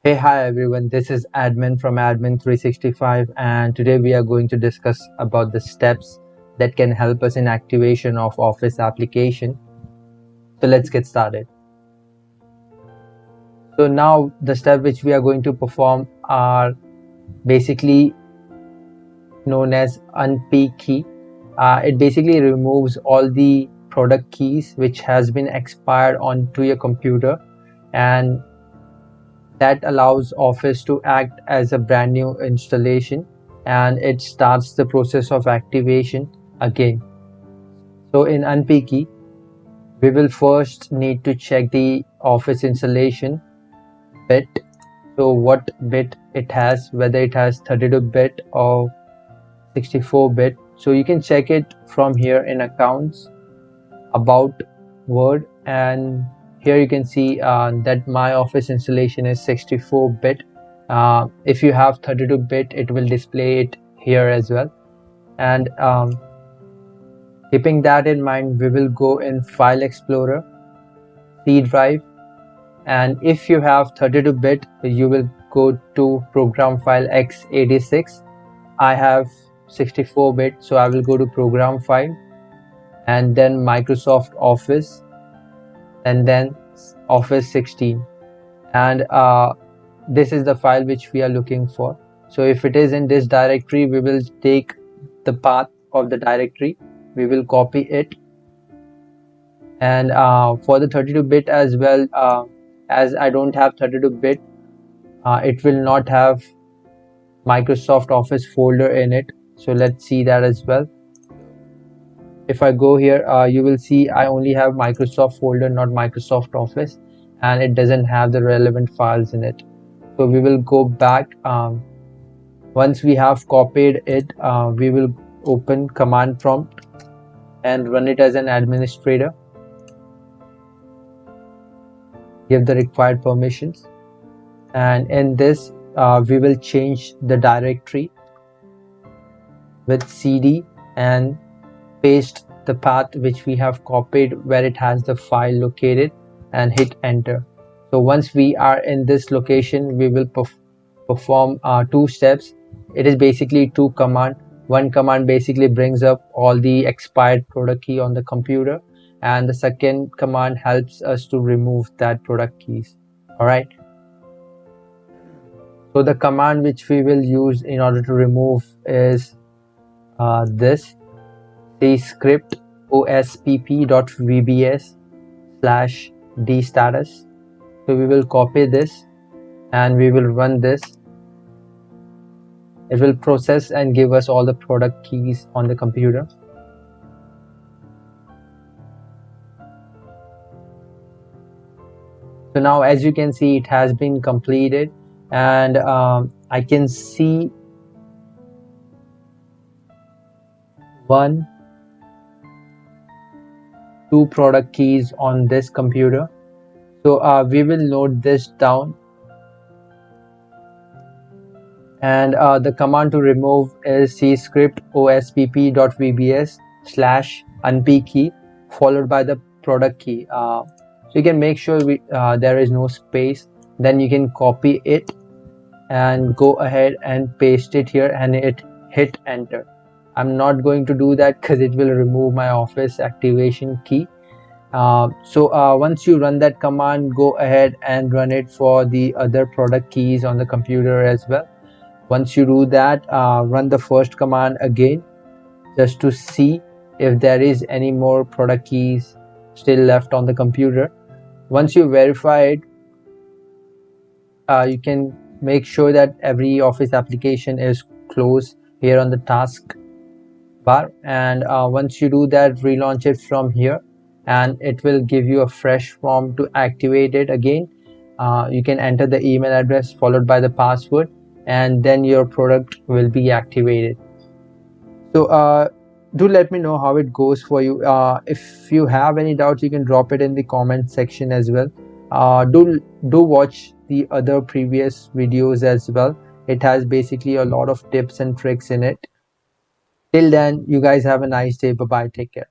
Hey, hi everyone. This is Admin from Admin 365, and today we are going to discuss about the steps that can help us in activation of Office application. So let's get started. So now the step which we are going to perform are basically known as unpick key. It basically removes all the product keys which has been expired onto your computer, and that allows Office to act as a brand new installation, and it starts the process of activation again. So in Unpicky, we will first need to check the Office installation bit. So what bit it has, whether it has 32-bit or 64-bit. So you can check it from here in Accounts, About, Word, and here you can see that my Office installation is 64-bit. If you have 32-bit, it will display it here as well. And keeping that in mind, we will go in File Explorer, C drive, and if you have 32-bit, you will go to Program File x86. I have 64-bit, so I will go to Program File and then Microsoft Office and then Office 16, and this is the file which we are looking for. So if it is in this directory, we will take the path of the directory, we will copy it, and for the 32-bit as well, as I don't have 32-bit, it will not have Microsoft Office folder in it. So let's see that as well. If I go here, you will see I only have Microsoft folder, not Microsoft Office, and it doesn't have the relevant files in it. So we will go back. Once we have copied it, we will open command prompt and run it as an administrator. Give the required permissions, and in this we will change the directory with cd and paste the path which we have copied where it has the file located and hit enter. So once we are in this location, we will perform two steps. It is basically two commands. One command basically brings up all the expired product key on the computer, and the second command helps us to remove that product keys. All right. So the command which we will use in order to remove is this cscript ospp.vbs/d status. So we will copy this and we will run this. It will process and give us all the product keys on the computer. So now, as you can see, it has been completed, and I can see 1, 2 product keys on this computer. So we will note this down, and the command to remove is cscript ospp.vbs/unpick key followed by the product key. So you can make sure there is no space. Then you can copy it and go ahead and paste it here and hit enter. I'm not going to do that because it will remove my Office activation key. Once you run that command, go ahead and run it for the other product keys on the computer as well. Once you do that, run the first command again just to see if there is any more product keys still left on the computer. Once you verify it, you can make sure that every Office application is closed here on the task bar, and once you do that, relaunch it from here and it will give you a fresh form to activate it again. You can enter the email address followed by the password, and then your product will be activated. So do let me know how it goes for you. If you have any doubts, you can drop it in the comment section as well. Do watch the other previous videos as well. It has basically a lot of tips and tricks in it. Till then, you guys have a nice day. Bye bye. Take care.